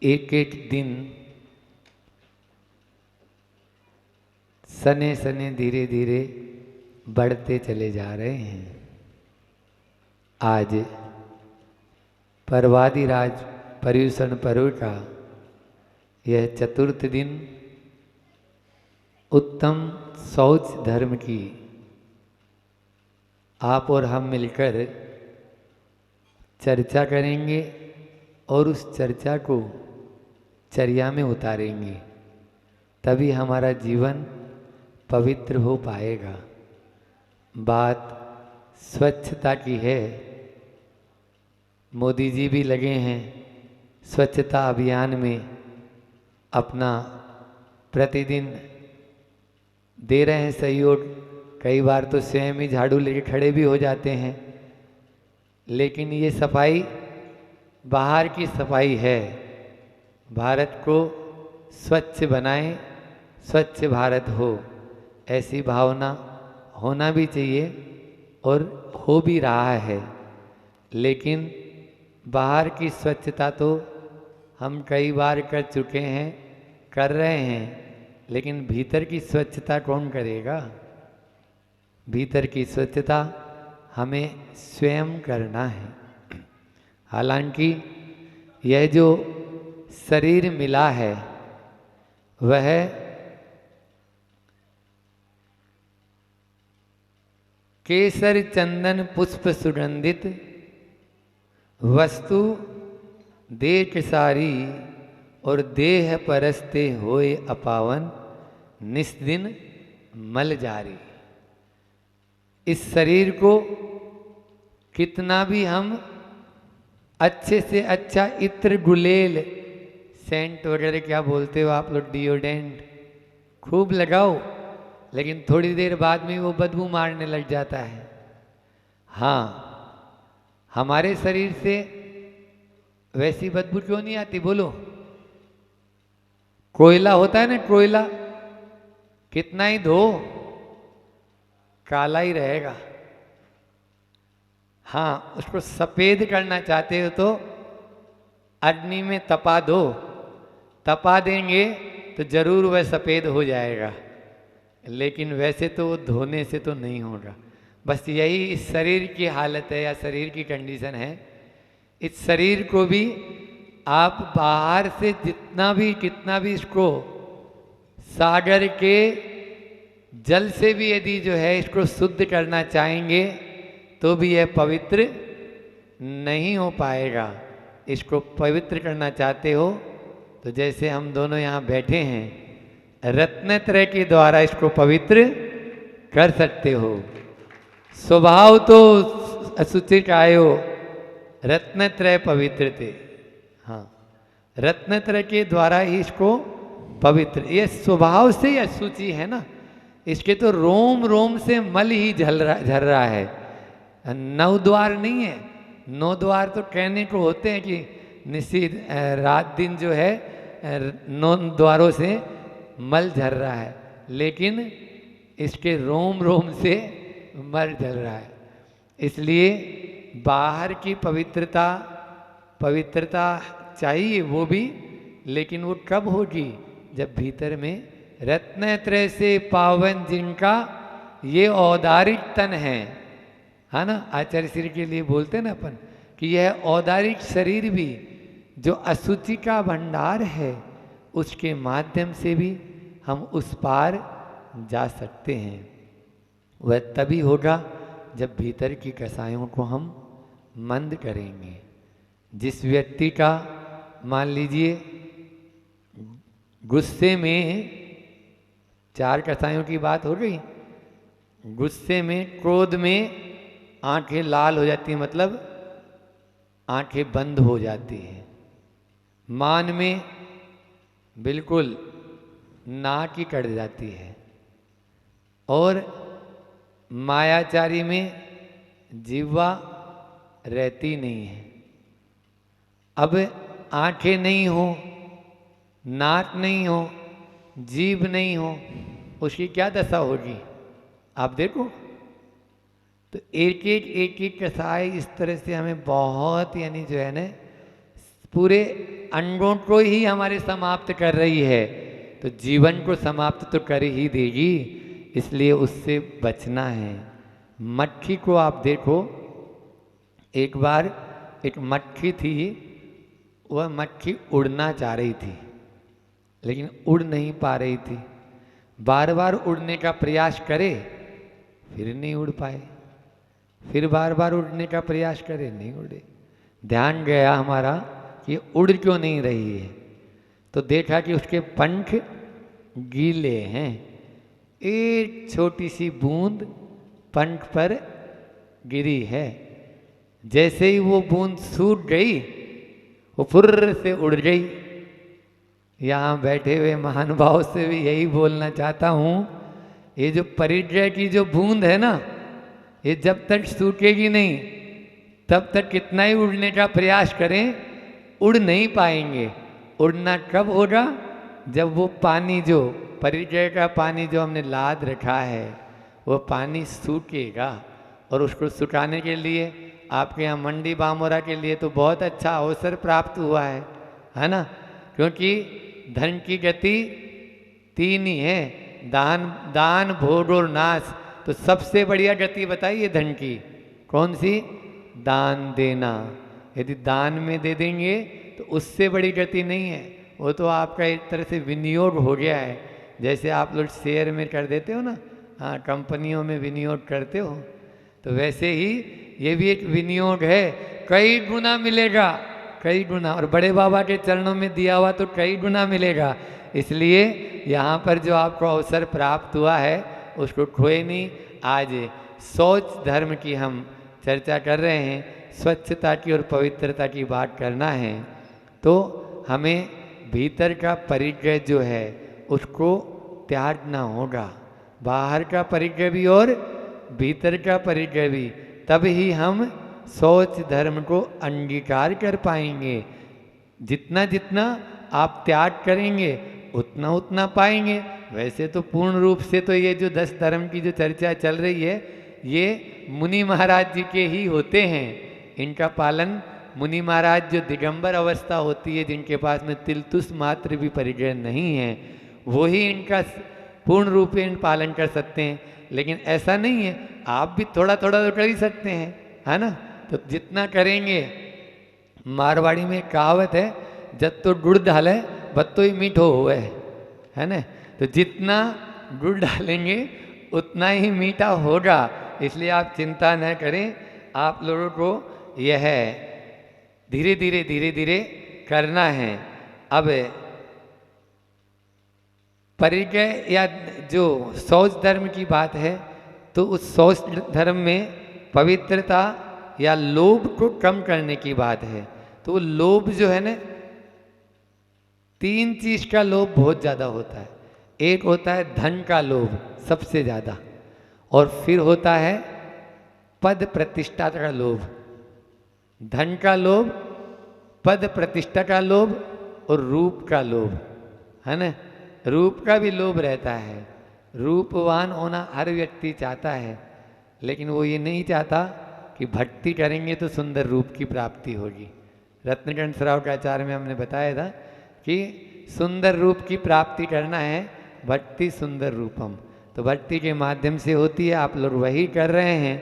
एक एक दिन सने सने धीरे धीरे बढ़ते चले जा रहे हैं। आज पर्वादिराज पर्युषण पर्व का यह चतुर्थ दिन उत्तम शौच धर्म की आप और हम मिलकर चर्चा करेंगे और उस चर्चा को चर्या में उतारेंगे, तभी हमारा जीवन पवित्र हो पाएगा। बात स्वच्छता की है। मोदी जी भी लगे हैं स्वच्छता अभियान में, अपना प्रतिदिन दे रहे हैं सहयोग। कई बार तो स्वयं ही झाड़ू लेके खड़े भी हो जाते हैं। लेकिन ये सफाई बाहर की सफाई है। भारत को स्वच्छ बनाएं, स्वच्छ भारत हो, ऐसी भावना होना भी चाहिए और हो भी रहा है। लेकिन बाहर की स्वच्छता तो हम कई बार कर चुके हैं, कर रहे हैं, लेकिन भीतर की स्वच्छता कौन करेगा? भीतर की स्वच्छता हमें स्वयं करना है। हालांकि यह जो शरीर मिला है वह केसर चंदन पुष्प सुगंधित वस्तु देख सारी और देह परस्ते होए अपावन निस्दिन मल जारी। इस शरीर को कितना भी हम अच्छे से अच्छा इत्र गुलेल सेंट वगैरह क्या बोलते हो आप लोग, डिओडेंट खूब लगाओ, लेकिन थोड़ी देर बाद में वो बदबू मारने लग जाता है। हाँ, हमारे शरीर से वैसी बदबू क्यों नहीं आती बोलो? कोयला होता है ना, कोयला कितना ही धो काला ही रहेगा। हाँ, उसको सफ़ेद करना चाहते हो तो अग्नि में तपा दो, तपा देंगे तो जरूर वह सफ़ेद हो जाएगा। लेकिन वैसे तो वो धोने से तो नहीं होगा। बस यही इस शरीर की हालत है या शरीर की कंडीशन है। इस शरीर को भी आप बाहर से जितना भी कितना भी इसको सागर के जल से भी यदि जो है इसको शुद्ध करना चाहेंगे तो भी यह पवित्र नहीं हो पाएगा। इसको पवित्र करना चाहते हो तो जैसे हम दोनों यहाँ बैठे हैं, रत्नत्रय के द्वारा इसको पवित्र कर सकते हो। स्वभाव तो असुचित आयो, रत्नत्रय पवित्र थे। हाँ, रत्नत्रय के द्वारा ही इसको पवित्र, ये स्वभाव से ही असुचि है ना। इसके तो रोम रोम से मल ही झर रहा है। 9 द्वार नहीं है। 9 द्वार तो कहने को होते हैं कि निश्चित रात दिन जो है 9 द्वारों से मल झर रहा है, लेकिन इसके रोम रोम से मल झर रहा है। इसलिए बाहर की पवित्रता चाहिए वो भी, लेकिन वो कब होगी? जब भीतर में रत्नत्रय से पावन जिनका ये औदारिक तन है ना। आचार्य श्री के लिए बोलते हैं ना अपन कि यह औदारिक शरीर भी जो असुचि का भंडार है, उसके माध्यम से भी हम उस पार जा सकते हैं। वह तभी होगा जब भीतर की कसायों को हम मंद करेंगे। जिस व्यक्ति का मान लीजिए गुस्से में 4 कसायों की बात हो गई, गुस्से में क्रोध में आंखें लाल हो जाती हैं, मतलब आंखें बंद हो जाती हैं। मान में बिल्कुल नाक ही कट जाती है, और मायाचारी में जिह्वा रहती नहीं है। अब आंखें नहीं हो, नाक नहीं हो, जीभ नहीं हो, उसकी क्या दशा होगी आप देखो। तो एक एक कसाय इस तरह से हमें बहुत यानी जो है ना पूरे अंगों को ही हमारे समाप्त कर रही है, तो जीवन को समाप्त तो कर ही देगी, इसलिए उससे बचना है। मक्खी को आप देखो, एक बार एक मक्खी थी, वह मक्खी उड़ना चाह रही थी लेकिन उड़ नहीं पा रही थी। बार बार उड़ने का प्रयास करे फिर नहीं उड़ पाए, फिर बार बार उड़ने का प्रयास करे नहीं उड़े। ध्यान गया हमारा कि उड़ क्यों नहीं रही है, तो देखा कि उसके पंख गीले हैं। एक छोटी सी बूंद पंख पर गिरी है, जैसे ही वो बूंद सूख गई वो फुर्र से उड़ गई। यहाँ बैठे हुए महानुभाव से भी यही बोलना चाहता हूँ, ये जो परिचय की जो बूंद है ना, ये जब तक सूखेगी नहीं तब तक कितना ही उड़ने का प्रयास करें उड़ नहीं पाएंगे। उड़ना कब होगा? जब वो पानी जो परिचय का पानी जो हमने लाद रखा है वो पानी सूखेगा। और उसको सुखाने के लिए आपके यहाँ मंडी बामोरा के लिए तो बहुत अच्छा अवसर प्राप्त हुआ है ना? क्योंकि धन की गति तीन ही है, दान, दान, भोग और नाश। तो सबसे बढ़िया गति बताइए धन की कौन सी? दान देना। यदि दान में दे देंगे तो उससे बड़ी गति नहीं है, वो तो आपका एक तरह से विनियोग हो गया है। जैसे आप लोग शेयर में कर देते हो ना, हाँ, कंपनियों में विनियोग करते हो, तो वैसे ही ये भी एक विनियोग है। कई गुना मिलेगा, कई गुना, और बड़े बाबा के चरणों में दिया हुआ तो कई गुना मिलेगा। इसलिए यहाँ पर जो आपको अवसर प्राप्त हुआ है उसको खोए नहीं। आज शौच धर्म की हम चर्चा कर रहे हैं, स्वच्छता की और पवित्रता की बात करना है, तो हमें भीतर का परिचय जो है उसको त्यागना होगा। बाहर का परिचय भी और भीतर का परिचय भी, तब ही हम शौच धर्म को अंगीकार कर पाएंगे। जितना जितना आप त्याग करेंगे उतना उतना पाएंगे। वैसे तो पूर्ण रूप से तो ये जो 10 धर्म की जो चर्चा चल रही है ये मुनि महाराज जी के ही होते हैं। इनका पालन मुनि महाराज जो दिगंबर अवस्था होती है, जिनके पास में तिलतुस मात्र भी परिचय नहीं है, वो ही इनका पूर्ण रूप में पालन कर सकते हैं। लेकिन ऐसा नहीं है, आप भी थोड़ा थोड़ा तो कर ही सकते हैं, है ना? तो जितना करेंगे, मारवाड़ी में कहावत है, जब तो गुड़ डाले बत्तो ही मीठो हुए, है ना? तो जितना गुड़ डालेंगे उतना ही मीठा होगा। इसलिए आप चिंता न करें, आप लोगों को यह धीरे धीरे धीरे धीरे करना है। अब परिचय या जो शौच धर्म की बात है, तो उस शौच धर्म में पवित्रता या लोभ को कम करने की बात है। तो लोभ जो है ना, 3 चीज का लोभ बहुत ज़्यादा होता है। एक होता है धन का लोभ सबसे ज़्यादा, और फिर होता है पद प्रतिष्ठा का लोभ। धन का लोभ, पद प्रतिष्ठा का लोभ और रूप का लोभ, है ना? रूप का भी लोभ रहता है। रूपवान होना हर व्यक्ति चाहता है, लेकिन वो ये नहीं चाहता कि भक्ति करेंगे तो सुंदर रूप की प्राप्ति होगी। रत्नगंज श्रावकाचार्य में हमने बताया था कि सुंदर रूप की प्राप्ति करना है, भक्ति सुंदर रूपम, तो भक्ति के माध्यम से होती है। आप लोग वही कर रहे हैं।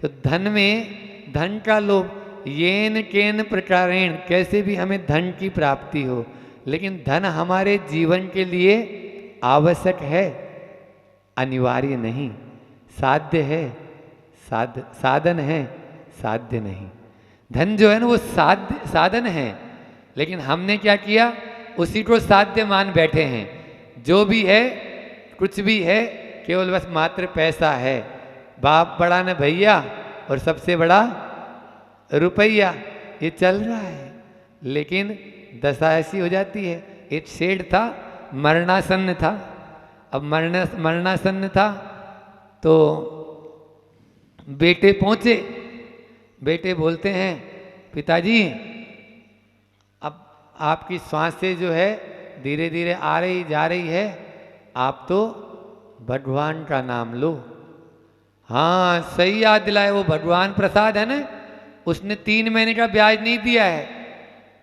तो धन में, धन का लोभ, येन केन प्रकारेण, कैसे भी हमें धन की प्राप्ति हो, लेकिन धन हमारे जीवन के लिए आवश्यक है, अनिवार्य नहीं। साध्य है, साधन है, साध्य नहीं। धन जो है ना वो साधन है, लेकिन हमने क्या किया, उसी को साध्य मान बैठे हैं। जो भी है, कुछ भी है, केवल बस मात्र पैसा है। बाप बड़ा न भैया और सबसे बड़ा रुपया, ये चल रहा है। लेकिन दशा ऐसी हो जाती है। एक सेठ था, मरणासन्न था। अब मरणासन्न था तो बेटे पहुंचे। बेटे बोलते हैं, पिताजी अब आपकी सांसें जो है धीरे धीरे आ रही जा रही है, आप तो भगवान का नाम लो। हाँ, सही याद दिलाए, वो भगवान प्रसाद है ना, उसने 3 महीने का ब्याज नहीं दिया है,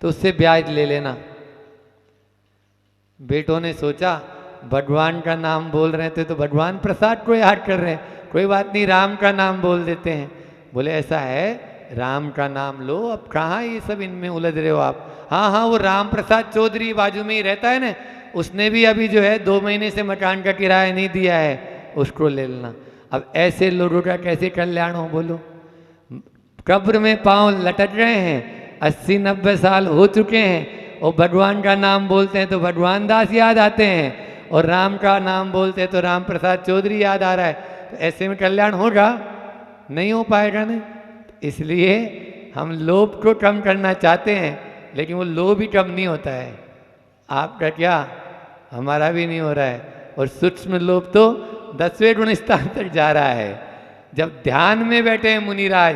तो उससे ब्याज ले लेना। बेटों ने सोचा भगवान का नाम बोल रहे थे तो भगवान प्रसाद को याद कर रहे हैं, कोई बात नहीं राम का नाम बोल देते हैं। बोले ऐसा है, राम का नाम लो, अब कहाँ ये सब इनमें उलझ रहे हो आप। हाँ हाँ, वो राम प्रसाद चौधरी बाजू में ही रहता है ना, उसने भी अभी जो है 2 महीने से मकान का किराया नहीं दिया है, उसको ले लेना। अब ऐसे लोगों का कैसे कल्याण हो बोलो। कब्र में पांव लटक रहे हैं, 80-90 साल हो चुके हैं, और भगवान का नाम बोलते हैं तो भगवान दास याद आते हैं, और राम का नाम बोलते हैं तो राम प्रसाद चौधरी याद आ रहा है। तो ऐसे में कल्याण होगा? नहीं हो पाएगा ना। इसलिए हम लोभ को कम करना चाहते हैं, लेकिन वो लोभ ही कम नहीं होता है। आपका क्या, हमारा भी नहीं हो रहा है। और सूक्ष्म लोभ तो 10वें गुण स्थान तक जा रहा है। जब ध्यान में बैठे हैं मुनिराज,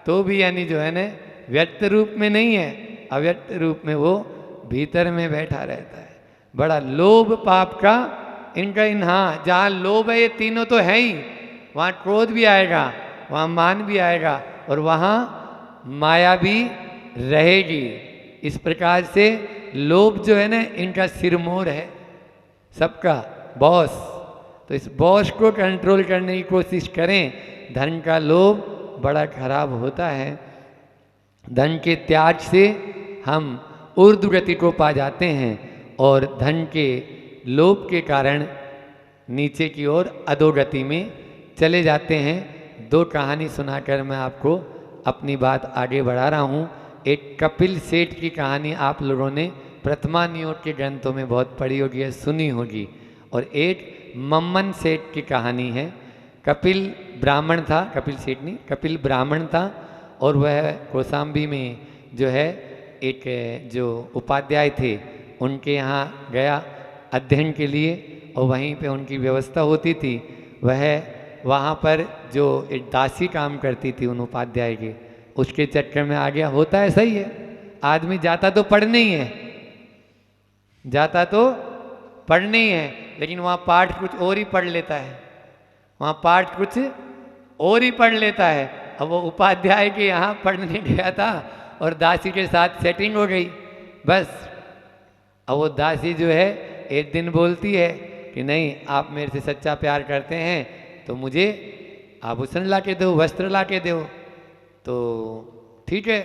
तो भी यानी जो है ना व्यक्त रूप में नहीं है, अव्यक्त रूप में वो भीतर में बैठा रहता है। बड़ा लोभ पाप का इनका हाँ, जहाँ लोभ है ये तीनों तो है ही, वहाँ क्रोध भी आएगा, वहाँ मान भी आएगा, और वहाँ माया भी रहेगी। इस प्रकार से लोभ जो है ना इनका सिरमोर है, सबका बॉस। तो इस बॉस को कंट्रोल करने की कोशिश करें। धन का लोभ बड़ा खराब होता है। धन के त्याग से हम ऊर्ध्व गति को पा जाते हैं, और धन के लोभ के कारण नीचे की ओर अधोगति में चले जाते हैं। 2 कहानी सुनाकर मैं आपको अपनी बात आगे बढ़ा रहा हूँ। एक कपिल सेठ की कहानी आप लोगों ने प्रथमा नियोग के ग्रंथों में बहुत पढ़ी होगी या सुनी होगी, और एक मम्मन सेठ की कहानी है। कपिल ब्राह्मण था, कपिल सेठ नहीं, कपिल ब्राह्मण था, और वह कौशाम्बी में जो है एक जो उपाध्याय थे उनके यहाँ गया अध्ययन के लिए, और वहीं पे उनकी व्यवस्था होती थी। वह वहाँ पर जो एक दासी काम करती थी उन उपाध्याय के, उसके चक्कर में आ गया। होता है, सही है, आदमी जाता तो पढ़ने ही है, जाता तो पढ़ने ही है, लेकिन वहाँ पाठ कुछ और ही पढ़ लेता है, वहाँ पाठ कुछ और ही पढ़ लेता है। अब वो उपाध्याय के यहाँ पढ़ने गया था और दासी के साथ सेटिंग हो गई, बस। अब वो दासी जो है एक दिन बोलती है कि नहीं, आप मेरे से सच्चा प्यार करते हैं तो मुझे आभूषण ला के दो, वस्त्र ला के दो। तो ठीक है,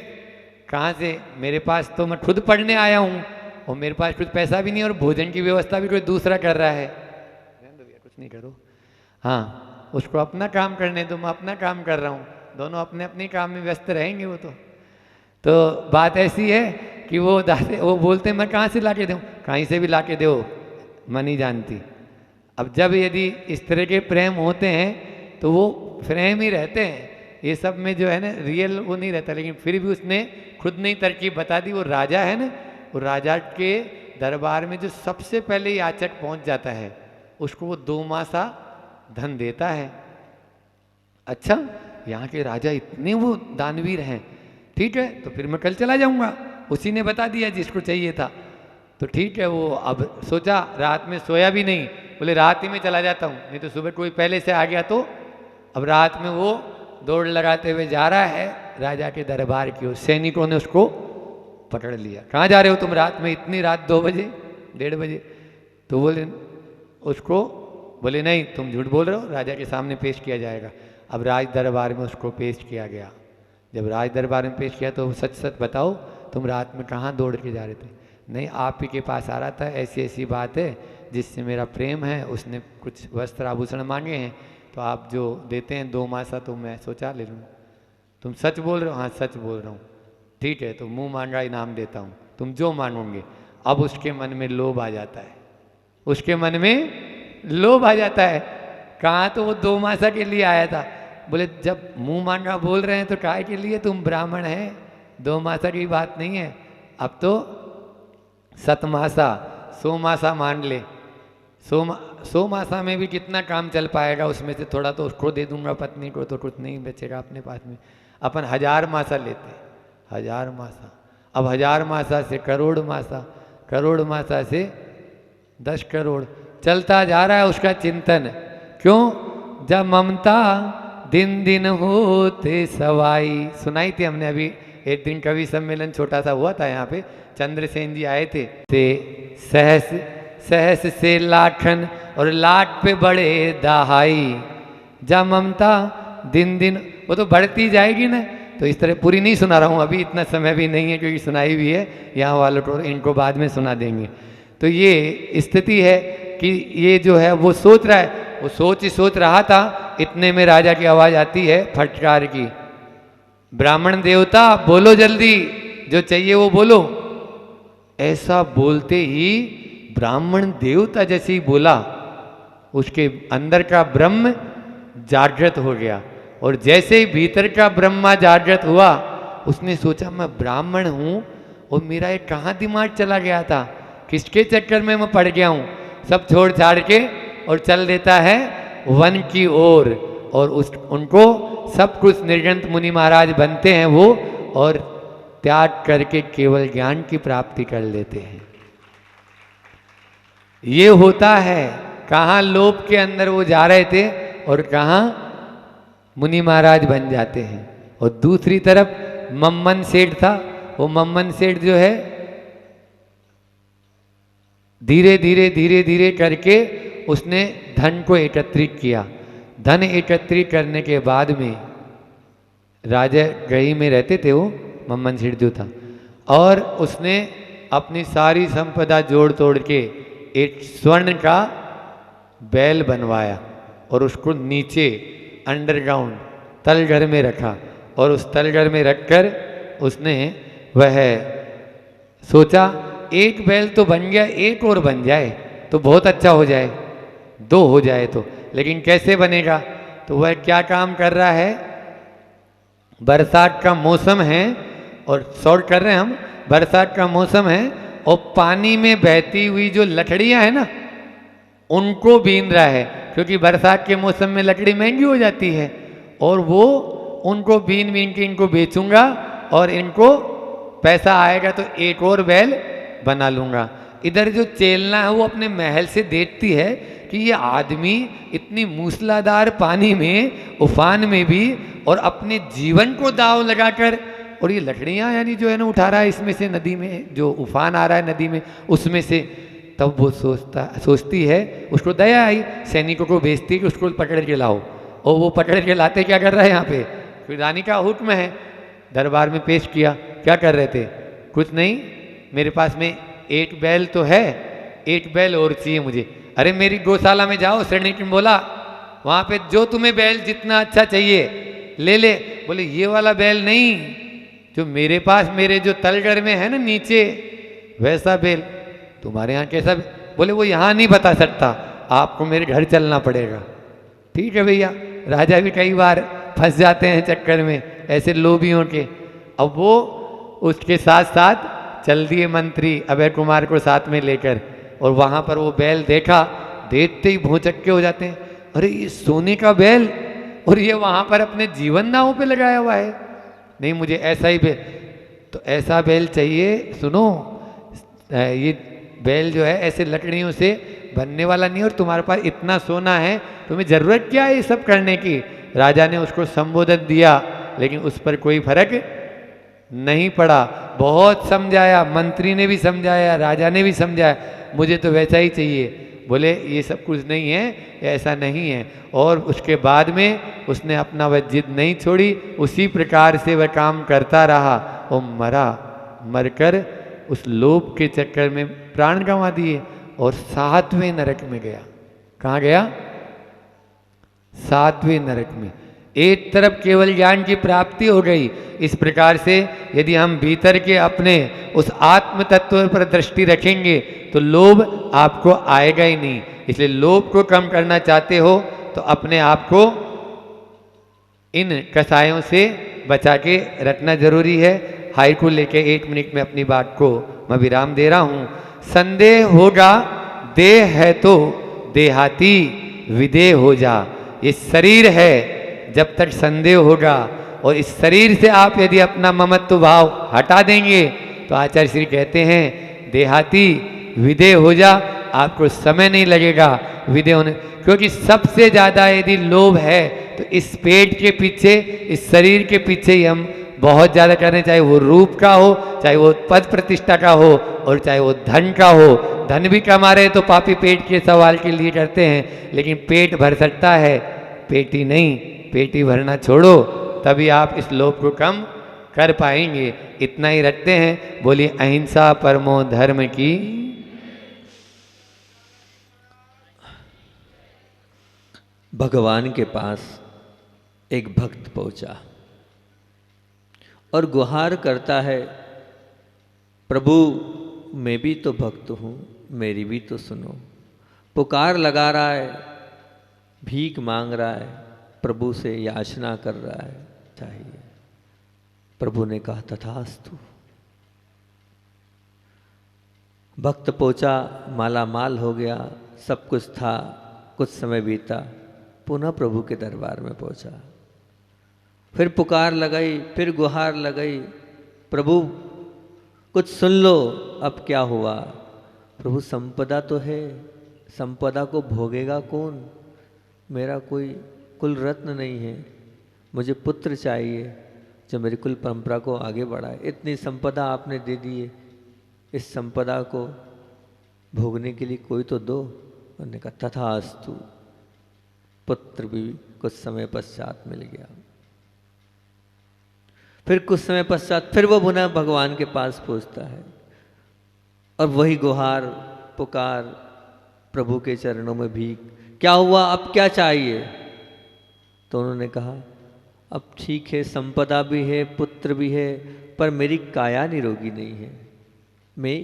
कहाँ से, मेरे पास तो मैं खुद पढ़ने आया हूँ, और मेरे पास कुछ पैसा भी नहीं, और भोजन की व्यवस्था भी कोई दूसरा कर रहा है। कुछ नहीं करो, हाँ, उसको अपना काम करने दो, मैं अपना काम कर रहा हूँ, दोनों अपने अपने काम में व्यस्त रहेंगे। वो तो बात ऐसी है कि वो बोलते मैं कहाँ से ला के दूँ, कहीं से भी ला के दो, मैं नहीं जानती। अब जब यदि इस तरह के प्रेम होते हैं तो वो प्रेम ही रहते हैं, ये सब में जो है ना रियल वो नहीं रहता। लेकिन फिर भी उसने खुद ने तरकीब बता दी। वो राजा है ना, वो राजा के दरबार में जो सबसे पहले याचक पहुंच जाता है उसको वो 2 मासा धन देता है। अच्छा, यहाँ के राजा इतने वो दानवीर हैं, ठीक है, तो फिर मैं कल चला जाऊँगा। उसी ने बता दिया जिसको चाहिए था, तो ठीक है। वो अब सोचा, रात में सोया भी नहीं, बोले रात ही में चला जाता हूँ, नहीं तो सुबह कोई पहले से आ गया तो। अब रात में वो दौड़ लगाते हुए जा रहा है राजा के दरबार की ओर। सैनिकों ने उसको पकड़ लिया, कहाँ जा रहे हो तुम रात में, इतनी रात, 2 बजे 1:30 बजे। तो बोले उसको, बोले नहीं तुम झूठ बोल रहे हो, राजा के सामने पेश किया जाएगा। अब राज दरबार में उसको पेश किया गया। जब राज दरबार में पेश किया तो सच सच बताओ, तुम रात में कहाँ दौड़ के जा रहे थे। नहीं, आप ही के पास आ रहा था, ऐसी ऐसी बात है, जिससे मेरा प्रेम है, उसने कुछ वस्त्र आभूषण मांगे हैं, तो आप जो देते हैं 2 मासा, तो मैं सोचा ले लूँ। तुम सच बोल रहे हो? हाँ सच बोल रहा हूँ। ठीक है, तो मुंह मांगा इनाम देता हूँ, तुम जो मांगोगे। अब उसके मन में लोभ आ जाता है, उसके मन में लोभ आ जाता है। कहाँ तो वो 2 मासा के लिए आया था, बोले जब मुंह मांगा बोल रहे हैं तो काय के लिए, तुम ब्राह्मण है, 2 मासा की बात नहीं है, अब तो 7 मासा 100 मासा मान ले। 100 मासा में भी कितना काम चल पाएगा, उसमें से थोड़ा तो उसको दे दूंगा, पत्नी को, तो कुछ नहीं बचेगा अपने पास में। अपन 1000 मासा लेते, 1000 मासा, अब 1000 मासा से करोड़ मासा, करोड़ मासा से 10 करोड़, चलता जा रहा है उसका चिंतन। क्यों? जब ममता दिन दिन होते सवाई, सुनाई थी हमने अभी एक दिन, कवि सम्मेलन छोटा सा हुआ था यहाँ पे, चंद्रसेन जी आए थे। ते सहस सहस से लाखन और लाख पे बढ़े दहाई। जा ममता दिन दिन वो तो बढ़ती जाएगी ना। तो इस तरह पूरी नहीं सुना रहा हूँ, अभी इतना समय भी नहीं है क्योंकि सुनाई भी है यहाँ वालों को, इनको बाद में सुना देंगे। तो ये स्थिति है कि ये जो है वो सोच रहा है, वो सोच रहा था, इतने में राजा की आवाज़ आती है फटकार की, ब्राह्मण देवता बोलो जल्दी, जो चाहिए वो बोलो। ऐसा बोलते ही ब्राह्मण देवता जैसे ही बोला, उसके अंदर का ब्रह्म जागृत हो गया। और जैसे ही भीतर का ब्रह्मा जागृत हुआ, उसने सोचा मैं ब्राह्मण हूँ और मेरा ये कहाँ दिमाग चला गया था, किसके चक्कर में मैं पड़ गया हूँ। सब छोड़ छाड़ के और चल देता है वन की ओर, और उनको सब कुछ निर्गंत मुनि महाराज बनते हैं वो, और त्याग करके केवल ज्ञान की प्राप्ति कर लेते हैं। ये होता है, कहाँ लोभ के अंदर वो जा रहे थे और कहाँ मुनि महाराज बन जाते हैं। और दूसरी तरफ मम्मन सेठ था, वो मम्मन सेठ जो है धीरे धीरे करके उसने धन को एकत्रित किया। धन एकत्रित करने के बाद में राजा गढ़ी में रहते थे वो मम्मन सेठ जो था, और उसने अपनी सारी संपदा जोड़ तोड़ के एक स्वर्ण का बैल बनवाया और उसको नीचे अंडरग्राउंड तलघर में रखा। और उस तलघर में रखकर उसने वह सोचा एक बैल तो बन गया, एक और बन जाए तो बहुत अच्छा हो जाए, दो हो जाए तो, लेकिन कैसे बनेगा। तो वह क्या काम कर रहा है, बरसात का मौसम है और शॉर्ट कर रहे हैं हम, बरसात का मौसम है और पानी में बहती हुई जो लकड़ियां हैं ना, उनको बीन रहा है, क्योंकि बरसात के मौसम में लकड़ी महंगी हो जाती है, और वो उनको बीन के इनको बेचूंगा और इनको पैसा आएगा तो एक और बैल बना लूँगा। इधर जो चेलना है वो अपने महल से देखती है कि ये आदमी इतनी मूसलाधार पानी में, उफान में भी, और अपने जीवन को दाव लगाकर, और ये लकड़ियाँ यानी जो है ना उठा रहा है इसमें से, नदी में जो उफान आ रहा है नदी में उसमें से। तब वो सोचती है, उसको दया आई, सैनिकों को भेजती है कि उसको पकड़ के लाओ। और वो पकड़ के लाते क्या कर रहा है यहाँ पे, फिर रानी का हुक्म है, दरबार में पेश किया। क्या कर रहे थे, कुछ नहीं, मेरे पास में एक बैल तो है, एक बैल और चाहिए मुझे। अरे मेरी गौशाला में जाओ, सैनिक ने बोला, वहाँ पे जो तुम्हें बैल जितना अच्छा चाहिए ले ले। बोले ये वाला बैल नहीं, जो मेरे पास मेरे जो तलघर में है ना नीचे, वैसा बैल। तुम्हारे यहाँ कैसा? बोले वो यहाँ नहीं बता सकता, आपको मेरे घर चलना पड़ेगा। ठीक है भैया, राजा भी कई बार फंस जाते हैं चक्कर में ऐसे लोभियों के। अब वो उसके साथ साथ चल दिए मंत्री अभय कुमार को साथ में लेकर, और वहाँ पर वो बैल देखा, देखते ही भौचक्के हो जाते हैं, अरे ये सोने का बैल, और ये वहाँ पर अपने जीवन दांव पे लगाया हुआ है। नहीं मुझे ऐसा ही बैल, तो ऐसा बैल चाहिए। सुनो, ये बैल जो है ऐसे लकड़ियों से बनने वाला नहीं, और तुम्हारे पास इतना सोना है, तुम्हें ज़रूरत क्या है ये सब करने की। राजा ने उसको संबोधन दिया, लेकिन उस पर कोई फर्क नहीं पड़ा। बहुत समझाया, मंत्री ने भी समझाया, राजा ने भी समझाया, मुझे तो वैसा ही चाहिए। बोले ये सब कुछ नहीं है, ऐसा नहीं है। और उसके बाद में उसने अपना वह जिद नहीं छोड़ी, उसी प्रकार से वह काम करता रहा और मरकर उस लोभ के चक्कर में प्राण गंवा दिए और 7वें नरक में गया। कहाँ गया? 7वें नरक में। एक तरफ केवल ज्ञान की प्राप्ति हो गई। इस प्रकार से यदि हम भीतर के अपने उस आत्म तत्व पर दृष्टि रखेंगे तो लोभ आपको आएगा ही नहीं। इसलिए लोभ को कम करना चाहते हो तो अपने आप को इन कसायों से बचा के रखना जरूरी है। हाय को लेके 1 मिनट में अपनी बात को मैं विराम दे रहा हूँ। संदेह होगा देह है तो देहाती विदेह हो जा। ये शरीर है, जब तक संदेह होगा, और इस शरीर से आप यदि अपना ममत्व भाव हटा देंगे तो आचार्य श्री कहते हैं देहाती विदेह हो जा। आपको समय नहीं लगेगा विदेह होने, क्योंकि सबसे ज़्यादा यदि लोभ है तो इस पेट के पीछे, इस शरीर के पीछे ही हम बहुत ज़्यादा करने, चाहे वो रूप का हो, चाहे वो पद प्रतिष्ठा का हो, और चाहे वो धन का हो। धन भी कमा रहे तो पापी पेट के सवाल के लिए करते हैं, लेकिन पेट भर सकता है, पेटी नहीं। पेटी भरना छोड़ो, तभी आप इस लोभ को कम कर पाएंगे। इतना ही रखते हैं। बोलिए अहिंसा परमो धर्म की। भगवान के पास एक भक्त पहुंचा और गुहार करता है, प्रभु मैं भी तो भक्त हूँ, मेरी भी तो सुनो। पुकार लगा रहा है, भीख मांग रहा है, प्रभु से याचना कर रहा है, चाहिए। प्रभु ने कहा तथास्तु। भक्त पहुंचा, माला माल हो गया, सब कुछ था। कुछ समय बीता, पुनः प्रभु के दरबार में पहुंचा। फिर पुकार लगाई, फिर गुहार लगाई, प्रभु कुछ सुन लो, अब क्या हुआ। प्रभु संपदा तो है, संपदा को भोगेगा कौन, मेरा कोई कुल रत्न नहीं है, मुझे पुत्र चाहिए जो मेरी कुल परंपरा को आगे बढ़ाए। इतनी संपदा आपने दे दी है, इस संपदा को भोगने के लिए कोई तो दो। उन्होंने कहा तथास्तु। पुत्र भी कुछ समय पश्चात मिल गया। फिर कुछ समय पश्चात फिर वो पुनः भगवान के पास पहुंचता है और वही गुहार पुकार, प्रभु के चरणों में भीख, क्या हुआ, अब क्या चाहिए। तो उन्होंने कहा अब ठीक है, संपदा भी है, पुत्र भी है, पर मेरी काया निरोगी नहीं है, मैं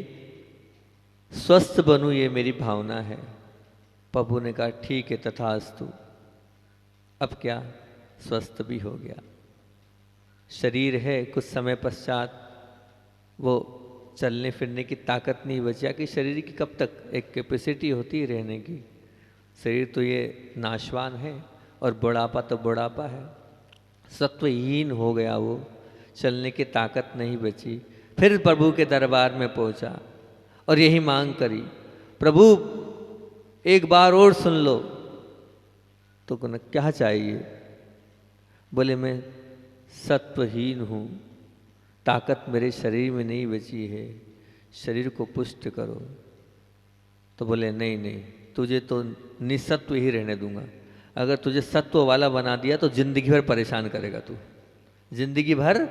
स्वस्थ बनूं ये मेरी भावना है। प्रभु ने कहा ठीक है तथास्तु। अब क्या, स्वस्थ भी हो गया। शरीर है, कुछ समय पश्चात वो चलने फिरने की ताकत नहीं बची कि शरीर की कब तक एक कैपेसिटी होती है रहने की। शरीर तो ये नाशवान है और बुढ़ापा तो बुढ़ापा है। सत्वहीन हो गया वो, चलने की ताकत नहीं बची। फिर प्रभु के दरबार में पहुंचा और यही मांग करी, प्रभु एक बार और सुन लो। तो क्या चाहिए। बोले मैं सत्वहीन हूँ, ताकत मेरे शरीर में नहीं बची है, शरीर को पुष्ट करो। तो बोले नहीं नहीं, तुझे तो निसत्व ही रहने दूंगा। अगर तुझे सत्व वाला बना दिया तो जिंदगी भर परेशान करेगा तू, जिंदगी भर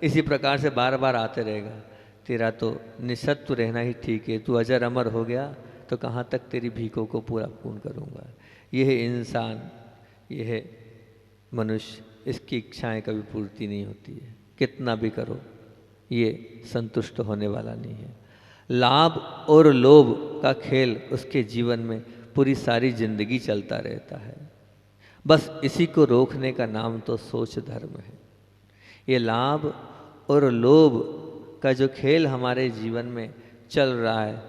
इसी प्रकार से बार बार आते रहेगा। तेरा तो निसत्व रहना ही ठीक है। तू अजर अमर हो गया तो कहाँ तक तेरी भीखों को पूरा पूर्ण करूँगा। यह इंसान, यह मनुष्य, इसकी इच्छाएं कभी पूर्ति नहीं होती है, कितना भी करो ये संतुष्ट होने वाला नहीं है। लाभ और लोभ का खेल उसके जीवन में पूरी सारी जिंदगी चलता रहता है। बस इसी को रोकने का नाम तो सोच धर्म है। ये लाभ और लोभ का जो खेल हमारे जीवन में चल रहा है,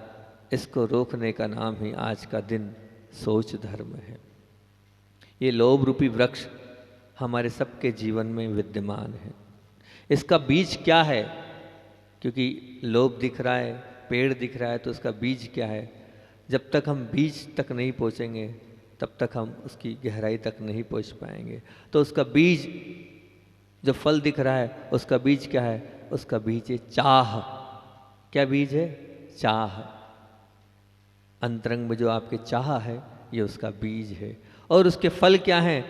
इसको रोकने का नाम ही आज का दिन सोच धर्म है। ये लोभ रूपी वृक्ष हमारे सबके जीवन में विद्यमान है। इसका बीज क्या है, क्योंकि लोभ दिख रहा है, पेड़ दिख रहा है, तो उसका बीज क्या है। जब तक हम बीज तक नहीं पहुँचेंगे तब तक हम उसकी गहराई तक नहीं पहुँच पाएंगे। तो उसका बीज, जो फल दिख रहा है, उसका बीज क्या है, उसका बीज है चाह। क्या बीज है, चाह। अंतरंग में जो आपके चाह है, ये उसका बीज है। और उसके फल क्या हैं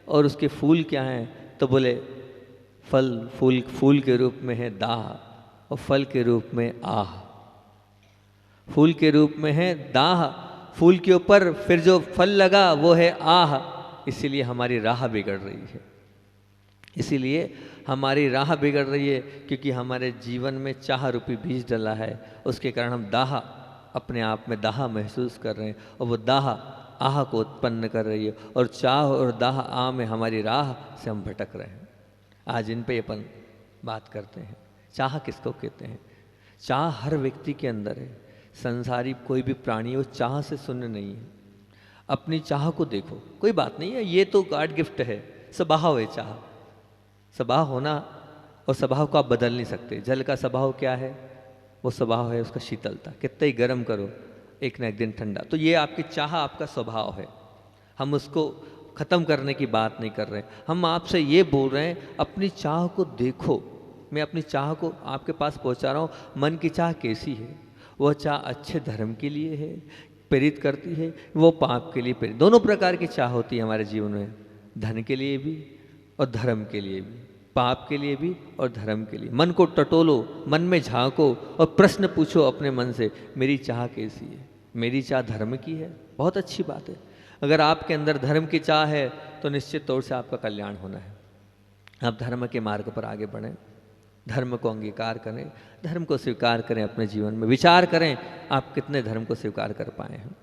और उसके फूल क्या हैं। तो बोले फल, फूल के रूप में है दाह और फल के रूप में आह। फूल के रूप में है दाह, फूल के ऊपर फिर जो फल लगा वो है आह। इसीलिए हमारी राह बिगड़ रही है, इसीलिए हमारी राह बिगड़ रही है, क्योंकि हमारे जीवन में चाह रूपी बीज डला है। उसके कारण हम दाह, अपने आप में दाह महसूस कर रहे हैं और वो दाह आह को उत्पन्न कर रही है। और चाह और दाह आह में हमारी राह से हम भटक रहे हैं। आज इन पे अपन बात करते हैं। चाह किसको कहते हैं। चाह हर व्यक्ति के अंदर है। संसारी कोई भी प्राणी वो चाह से शून्य नहीं है। अपनी चाह को देखो, कोई बात नहीं है, ये तो गॉड गिफ्ट है, स्वभाव है चाह। स्वभाव होना और स्वभाव को आप बदल नहीं सकते। जल का स्वभाव क्या है, वो स्वभाव है उसका शीतलता, कितना ही गर्म करो एक ना एक दिन ठंडा। तो ये आपकी चाह आपका स्वभाव है, हम उसको ख़त्म करने की बात नहीं कर रहे। हम आपसे ये बोल रहे हैं अपनी चाह को देखो। मैं अपनी चाह को आपके पास पहुंचा रहा हूँ। मन की चाह कैसी है, वह चाह अच्छे धर्म के लिए है, प्रेरित करती है, वो पाप के लिए प्रेरित। दोनों प्रकार की चाह होती है हमारे जीवन में, धन के लिए भी और धर्म के लिए भी, पाप के लिए भी और धर्म के लिए। मन को टटोलो, मन में झांको और प्रश्न पूछो अपने मन से, मेरी चाह कैसी है? मेरी चाह धर्म की है, बहुत अच्छी बात है। अगर आपके अंदर धर्म की चाह है तो निश्चित तौर से आपका कल्याण होना है। आप धर्म के मार्ग पर आगे बढ़ें, धर्म को अंगीकार करें, धर्म को स्वीकार करें, अपने जीवन में विचार करें आप कितने धर्म को स्वीकार कर पाए हैं।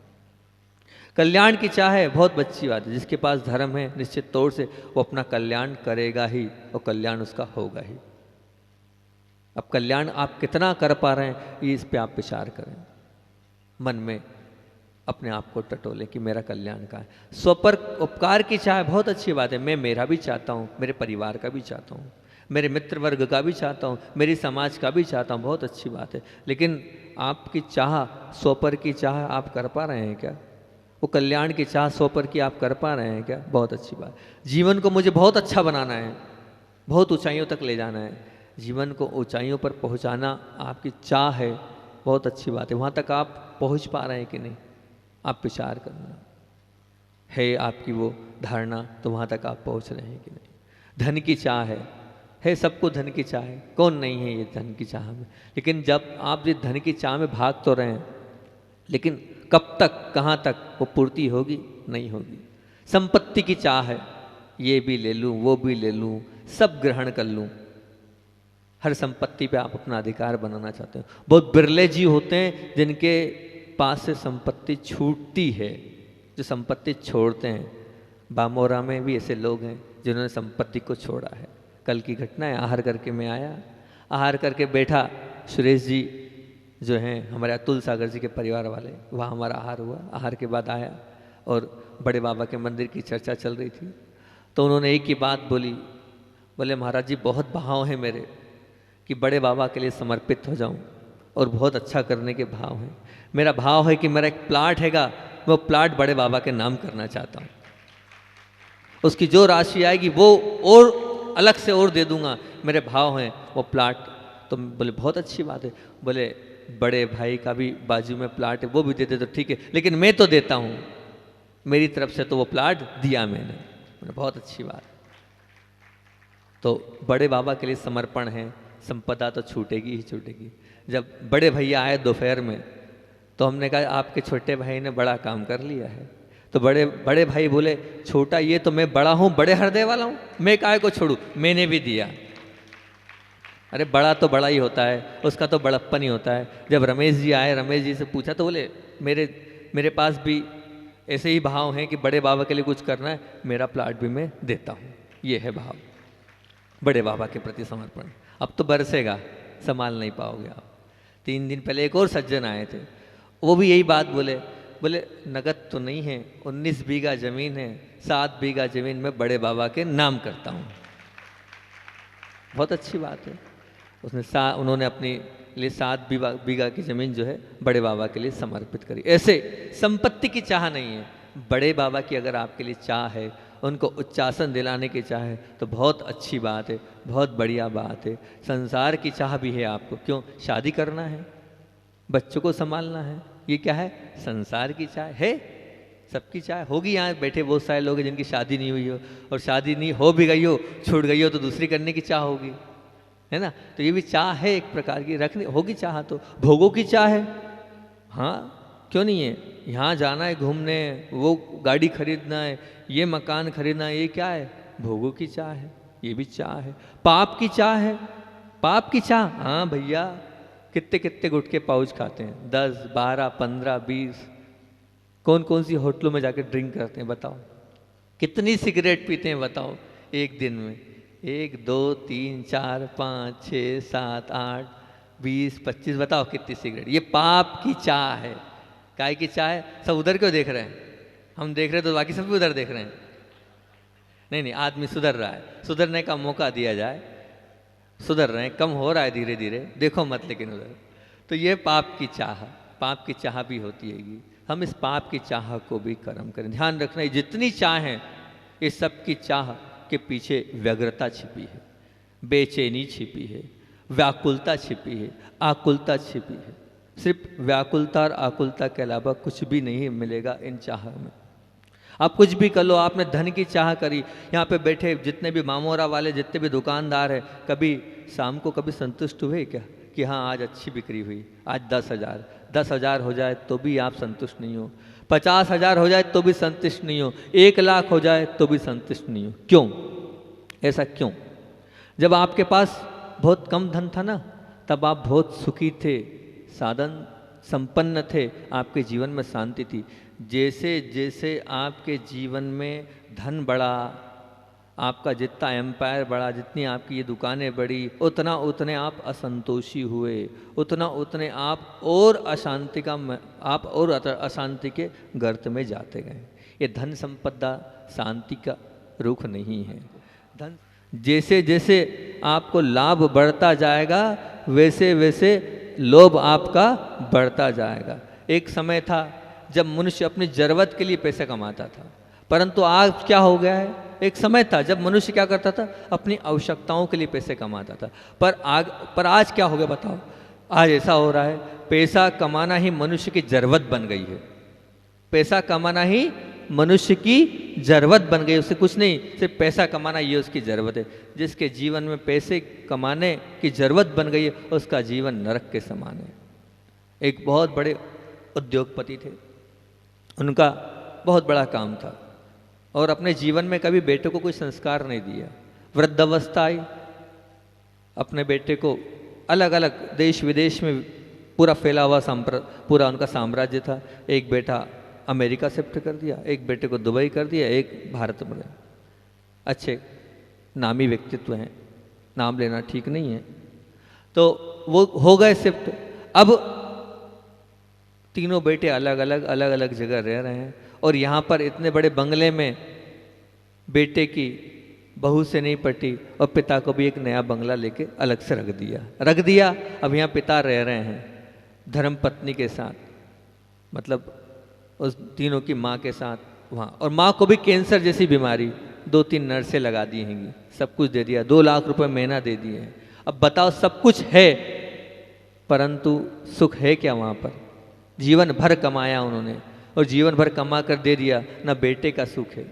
कल्याण की चाह है, बहुत अच्छी बात है। जिसके पास धर्म है निश्चित तौर से वो अपना कल्याण करेगा ही और कल्याण उसका होगा ही। अब कल्याण आप कितना कर पा रहे हैं ये इस पे आप विचार करें, मन में अपने आप को टटोलें कि मेरा कल्याण का है। स्वपर उपकार की चाह बहुत अच्छी बात है। मैं मेरा भी चाहता हूँ, मेरे परिवार का भी चाहता हूँ, मेरे मित्र वर्ग का भी चाहता हूँ, मेरी समाज का भी चाहता हूँ, बहुत अच्छी बात है। लेकिन आपकी चाह स्वपर की चाह आप कर पा रहे हैं क्या? वो कल्याण की चाह स्वपर की आप कर पा रहे हैं क्या? बहुत अच्छी बात। जीवन को मुझे बहुत अच्छा बनाना है, बहुत ऊंचाइयों तक ले जाना है, जीवन को ऊंचाइयों पर पहुंचाना आपकी चाह है, बहुत अच्छी बात है। वहाँ तक आप पहुँच पा रहे हैं कि नहीं, आप विचार करना है आपकी वो धारणा, तो वहाँ तक आप पहुँच रहे हैं कि नहीं। धन की चाह है सबको धन की चाह है, कौन नहीं है ये धन की चाह में। लेकिन जब आप ये धन की चाह में भाग तो रहे हैं, लेकिन कब तक, कहाँ तक वो पूर्ति होगी? नहीं होगी। संपत्ति की चाह है, ये भी ले लूँ, वो भी ले लूँ, सब ग्रहण कर लूँ, हर संपत्ति पे आप अपना अधिकार बनाना चाहते हो। बहुत बिरले जी होते हैं जिनके पास से संपत्ति छूटती है, जो संपत्ति छोड़ते हैं। बामोरा में भी ऐसे लोग हैं जिन्होंने संपत्ति को छोड़ा है। कल की घटना है, आहार करके मैं आया, आहार करके बैठा, सुरेश जी जो हैं हमारे अतुल सागर जी के परिवार वाले, वहाँ हमारा आहार हुआ। आहार के बाद आया और बड़े बाबा के मंदिर की चर्चा चल रही थी, तो उन्होंने एक ही बात बोली, बोले महाराज जी बहुत भाव है मेरे कि बड़े बाबा के लिए समर्पित हो जाऊं और बहुत अच्छा करने के भाव हैं। मेरा भाव है कि मेरा एक प्लाट हैगा, वो प्लाट बड़े बाबा के नाम करना चाहता हूँ, उसकी जो राशि आएगी वो और अलग से और दे दूंगा, मेरे भाव हैं वो प्लाट। तो बोले बहुत अच्छी बात है। बोले बड़े भाई का भी बाजू में प्लाट है, वो भी दे दे तो ठीक है, लेकिन मैं तो देता हूँ, मेरी तरफ से तो वो प्लाट दिया मैंने। बोले बहुत अच्छी बात। तो बड़े बाबा के लिए समर्पण है, संपदा तो छूटेगी ही छूटेगी। जब बड़े भैया आए दोपहर में तो हमने कहा आपके छोटे भाई ने बड़ा काम कर लिया है। तो बड़े भाई बोले छोटा ये तो मैं बड़ा हूँ, बड़े हृदय वाला हूँ, मैं काहे को छोड़ूं, मैंने भी दिया। अरे बड़ा तो बड़ा ही होता है, उसका तो बड़प्पन ही होता है। जब रमेश जी आए, रमेश जी से पूछा तो बोले मेरे पास भी ऐसे ही भाव हैं कि बड़े बाबा के लिए कुछ करना है, मेरा प्लाट भी मैं देता हूँ। ये है भाव बड़े बाबा के प्रति समर्पण। अब तो बरसेगा, संभाल नहीं पाओगे आप। 3 दिन पहले एक और सज्जन आए थे, वो भी यही बात बोले नगद तो नहीं है, 19 बीघा जमीन है, 7 बीघा जमीन में बड़े बाबा के नाम करता हूँ। बहुत अच्छी बात है। उन्होंने अपने लिए 7 बीघा की जमीन जो है बड़े बाबा के लिए समर्पित करी। ऐसे संपत्ति की चाह नहीं है, बड़े बाबा की अगर आपके लिए चाह है, उनको उच्चासन दिलाने की चाह है तो बहुत अच्छी बात है, बहुत बढ़िया बात है। संसार की चाह भी है आपको, क्यों? शादी करना है, बच्चों को संभालना है, ये क्या है? संसार की चाह है। सबकी चाह होगी। यहाँ बैठे बहुत सारे लोग हैं जिनकी शादी नहीं हुई हो, और शादी नहीं हो भी गई हो, छूट गई हो तो दूसरी करने की चाह होगी, है ना? तो ये भी चाह है एक प्रकार की, रखनी होगी चाह। तो भोगों की चाह है, हाँ क्यों नहीं है? यहाँ जाना है घूमने, वो गाड़ी खरीदना है, ये मकान खरीदना है, ये क्या है? भोगों की चाह है, ये भी चाह है। पाप की चाह है, पाप की चाह, हाँ भैया कितने कितने गुटके पाउच खाते हैं, 10, 12, 15, 20, कौन कौन सी होटलों में जाकर ड्रिंक करते हैं बताओ, कितनी सिगरेट पीते हैं बताओ एक दिन में? 1, 2, 3, 4, 5, 6, 7, 8, 20, 25, बताओ कितनी सिगरेट। ये पाप की चाह है। काय की चाह है? सब उधर क्यों देख रहे हैं? हम देख रहे हैं तो बाकी सब भी उधर देख रहे हैं। नहीं, आदमी सुधर रहा है, सुधरने का मौका दिया जाए, सुधर रहे हैं, कम हो रहा है धीरे धीरे, देखो मत लेकिन उधर। तो ये पाप की चाह, पाप की चाह भी होती है। हम इस पाप की चाह को भी कर्म करें। ध्यान रखना, जितनी चाह है इस सब की चाह के पीछे व्यग्रता छिपी है, बेचैनी छिपी है, व्याकुलता छिपी है, आकुलता छिपी है। सिर्फ व्याकुलता और आकुलता के अलावा कुछ भी नहीं मिलेगा इन चाह में। आप कुछ भी कर लो, आपने धन की चाह करी, यहाँ पे बैठे जितने भी मामोरा वाले जितने भी दुकानदार हैं, कभी शाम को कभी संतुष्ट हुए क्या कि हाँ आज अच्छी बिक्री हुई, आज 10,000 हो जाए तो भी आप संतुष्ट नहीं हो, 50,000 हो जाए तो भी संतुष्ट नहीं हो, 1,00,000 हो जाए तो भी संतुष्ट नहीं हो। क्यों? ऐसा क्यों? जब आपके पास बहुत कम धन था ना, तब आप बहुत सुखी थे, साधन संपन्न थे, आपके जीवन में शांति थी। जैसे जैसे आपके जीवन में धन बढ़ा, आपका जितना एम्पायर बढ़ा, जितनी आपकी ये दुकानें बढ़ी, उतना उतने आप असंतोषी हुए, उतना उतने आप और अशांति के गर्त में जाते गए। ये धन संपदा शांति का रुख नहीं है। धन जैसे जैसे आपको लाभ बढ़ता जाएगा, वैसे वैसे लोभ आपका बढ़ता जाएगा। एक समय था जब मनुष्य अपनी जरूरत के लिए पैसे कमाता था, परंतु आज क्या हो गया है? एक समय था जब मनुष्य क्या करता था? अपनी आवश्यकताओं के लिए पैसे कमाता था, पर आज क्या हो गया बताओ? आज ऐसा हो रहा है, पैसा कमाना ही मनुष्य की जरूरत बन गई है। पैसा कमाना ही मनुष्य की जरूरत बन गई, उससे कुछ नहीं, सिर्फ पैसा कमाना ये उसकी ज़रूरत है। जिसके जीवन में पैसे कमाने की ज़रूरत बन गई है, उसका जीवन नरक के समान है। एक बहुत बड़े उद्योगपति थे, उनका बहुत बड़ा काम था और अपने जीवन में कभी बेटे को कोई संस्कार नहीं दिया। वृद्धावस्था आई, अपने बेटे को अलग अलग देश विदेश में पूरा फैला हुआ पूरा उनका साम्राज्य था। एक बेटा अमेरिका शिफ्ट कर दिया, एक बेटे को दुबई कर दिया, एक भारत में। अच्छे नामी व्यक्तित्व हैं, नाम लेना ठीक नहीं है, तो वो हो गए शिफ्ट। अब तीनों बेटे अलग अलग जगह रह रहे हैं और यहाँ पर इतने बड़े बंगले में बेटे की बहू से नहीं पटी और पिता को भी एक नया बंगला लेके अलग से रख दिया। अब यहाँ पिता रह रहे हैं धर्म पत्नी के साथ, मतलब उस तीनों की माँ के साथ वहाँ, और माँ को भी कैंसर जैसी बीमारी, 2-3 नर्सें लगा दी हैं, सब कुछ दे दिया, 2 लाख रुपए महीना दे दिए हैं। अब बताओ, सब कुछ है परंतु सुख है क्या वहाँ पर? जीवन भर कमाया उन्होंने और जीवन भर कमा कर दे दिया, ना बेटे का सुख है,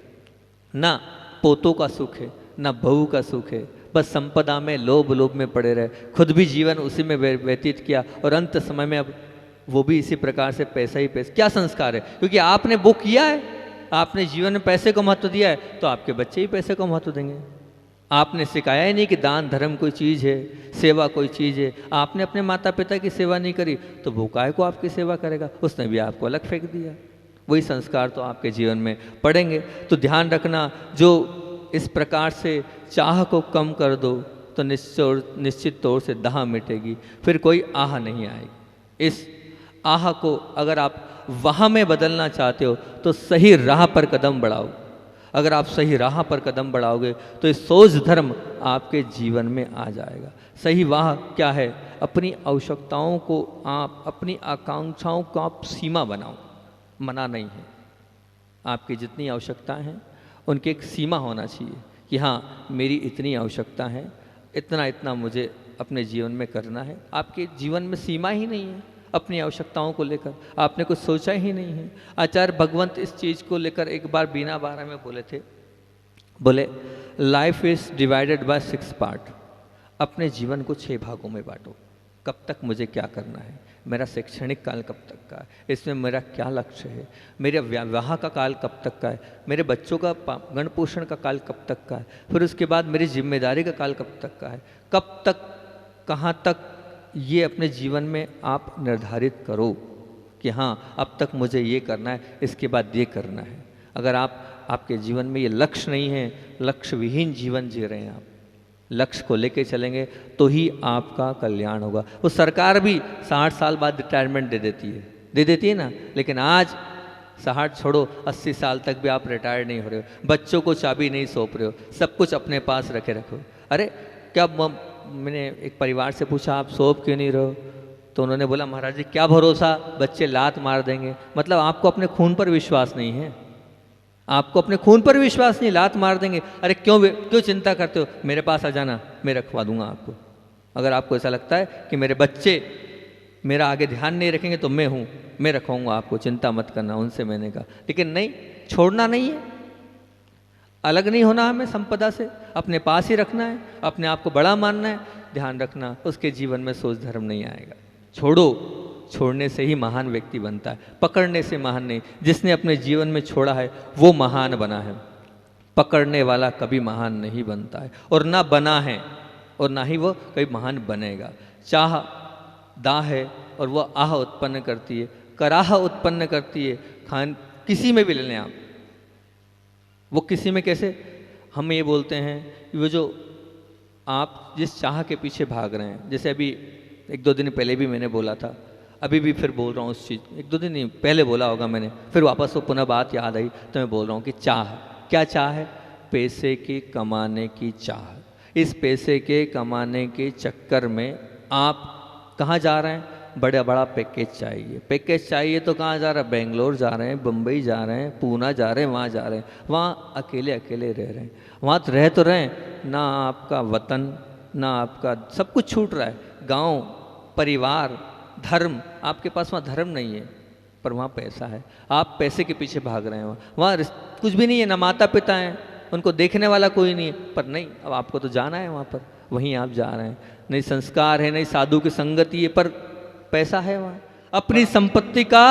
ना पोतों का सुख है, ना बहू का सुख है। बस संपदा में लोभ में पड़े रहे, खुद भी जीवन उसी में व्यतीत किया और अंत समय में अब वो भी इसी प्रकार से पैसा ही पैसा। क्या संस्कार है? क्योंकि आपने वो किया है, आपने जीवन में पैसे को महत्व दिया है, तो आपके बच्चे ही पैसे को महत्व देंगे। आपने सिखाया ही नहीं कि दान धर्म कोई चीज़ है, सेवा कोई चीज़ है। आपने अपने माता पिता की सेवा नहीं करी तो वो काय को आपकी सेवा करेगा? उसने भी आपको अलग फेंक दिया। वही संस्कार तो आपके जीवन में पड़ेंगे। तो ध्यान रखना, जो इस प्रकार से चाह को कम कर दो तो निश्चित तौर से दाह मिटेगी, फिर कोई आह नहीं आएगी। इस आह को अगर आप वाह में बदलना चाहते हो तो सही राह पर कदम बढ़ाओ। अगर आप सही राह पर कदम बढ़ाओगे तो ये सोच धर्म आपके जीवन में आ जाएगा। सही वाह क्या है? अपनी आवश्यकताओं को आप, अपनी आकांक्षाओं को आप सीमा बनाओ। मना नहीं है, आपकी जितनी आवश्यकताएं हैं उनकी एक सीमा होना चाहिए कि हाँ मेरी इतनी आवश्यकता है, इतना इतना मुझे अपने जीवन में करना है। आपके जीवन में सीमा ही नहीं है अपनी आवश्यकताओं को लेकर, आपने कुछ सोचा ही नहीं है। आचार्य भगवंत इस चीज़ को लेकर एक बार बीना बारह में बोले थे, बोले life is divided by 6 part. अपने जीवन को 6 भागों में बांटो। कब तक मुझे क्या करना है, मेरा शैक्षणिक काल कब तक का है, इसमें मेरा क्या लक्ष्य है, मेरे विवाह का काल कब तक का है, मेरे बच्चों का गण पोषण का काल कब तक का है, फिर उसके बाद मेरी जिम्मेदारी का काल कब तक का है, कब तक कहाँ तक, ये अपने जीवन में आप निर्धारित करो कि हाँ अब तक मुझे ये करना है, इसके बाद ये करना है। अगर आपके जीवन में ये लक्ष्य नहीं है, लक्ष्य विहीन जीवन जी रहे हैं आप, लक्ष्य को लेके चलेंगे तो ही आपका कल्याण होगा। वो सरकार भी 60 साल बाद रिटायरमेंट दे देती है ना, लेकिन आज 60 छोड़ो 80 साल तक भी आप रिटायर नहीं हो रहे हो, बच्चों को चाबी नहीं सौंप रहे हो, सब कुछ अपने पास रखो। अरे क्या, मैंने एक परिवार से पूछा आप सौंप क्यों नहीं रहो, तो उन्होंने बोला महाराज जी क्या भरोसा, बच्चे लात मार देंगे। मतलब आपको अपने खून पर विश्वास नहीं है, आपको अपने खून पर विश्वास नहीं, लात मार देंगे। अरे क्यों चिंता करते हो, मेरे पास आ जाना, मैं रखवा दूंगा आपको। अगर आपको ऐसा लगता है कि मेरे बच्चे मेरा आगे ध्यान नहीं रखेंगे तो मैं हूँ, मैं रखूँगा आपको, चिंता मत करना। उनसे मैंने कहा, लेकिन नहीं, छोड़ना नहीं है, अलग नहीं होना हमें संपदा से, अपने पास ही रखना है, अपने आप को बड़ा मानना है। ध्यान रखना, उसके जीवन में सोच धर्म नहीं आएगा। छोड़ो, छोड़ने से ही महान व्यक्ति बनता है, पकड़ने से महान नहीं। जिसने अपने जीवन में छोड़ा है वो महान बना है, पकड़ने वाला कभी महान नहीं बनता है, और ना बना है और ना ही वो कभी महान बनेगा। चाह दाह है और वह आह उत्पन्न करती है, कराह उत्पन्न करती है। खान किसी में भी ले लें आप, वो किसी में कैसे, हम ये बोलते हैं कि वो जो आप जिस चाह के पीछे भाग रहे हैं, जैसे अभी 1-2 दिन पहले भी मैंने बोला था, अभी भी फिर बोल रहा हूँ उस चीज़, 1-2 दिन नहीं पहले बोला होगा मैंने, फिर वापस वो पुनः बात याद आई तो मैं बोल रहा हूँ कि चाह, क्या चाह है? पैसे के कमाने की चाह। इस पैसे के कमाने के चक्कर में आप कहाँ जा रहे हैं? बड़ा बड़ा पैकेज चाहिए, पैकेज चाहिए तो कहाँ जा रहे हैं? बेंगलोर जा रहे हैं, बम्बई जा रहे हैं, पूना जा रहे हैं, वहाँ जा रहे हैं, वहाँ अकेले अकेले रह रहे हैं। वहाँ तो रह तो रहे हैं, ना आपका वतन, ना आपका, सब कुछ छूट रहा है, गांव, परिवार, धर्म, आपके पास वहाँ धर्म नहीं है, पर वहाँ पैसा है, आप पैसे के पीछे भाग रहे हैं। वहाँ कुछ भी नहीं है, ना माता पिता हैं, उनको देखने वाला कोई नहीं है, पर नहीं, अब आपको तो जाना है वहाँ पर, वहीं आप जा रहे हैं। नहीं संस्कार है, नहीं साधु की संगति है, पर पैसा है वहाँ। अपनी संपत्ति का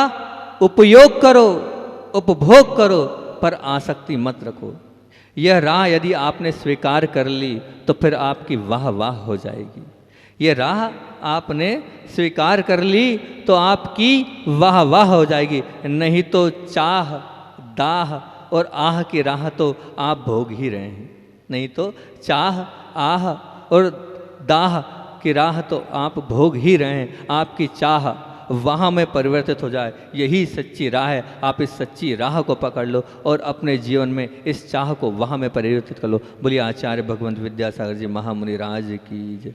उपयोग करो, उपभोग करो, पर आसक्ति मत रखो। यह राह यदि आपने स्वीकार कर ली तो फिर आपकी वाह वाह हो जाएगी। यह राह आपने स्वीकार कर ली तो आपकी वाह वाह हो जाएगी, नहीं तो चाह दाह और आह की राह तो आप भोग ही रहे हैं। नहीं तो चाह आह और दाह की राह तो आप भोग ही रहे हैं। आपकी चाह वहाँ में परिवर्तित हो जाए, यही सच्ची राह है। आप इस सच्ची राह को पकड़ लो और अपने जीवन में इस चाह को वहाँ में परिवर्तित कर लो। बोलिए आचार्य भगवंत विद्यासागर जी महामुनि राज की जय।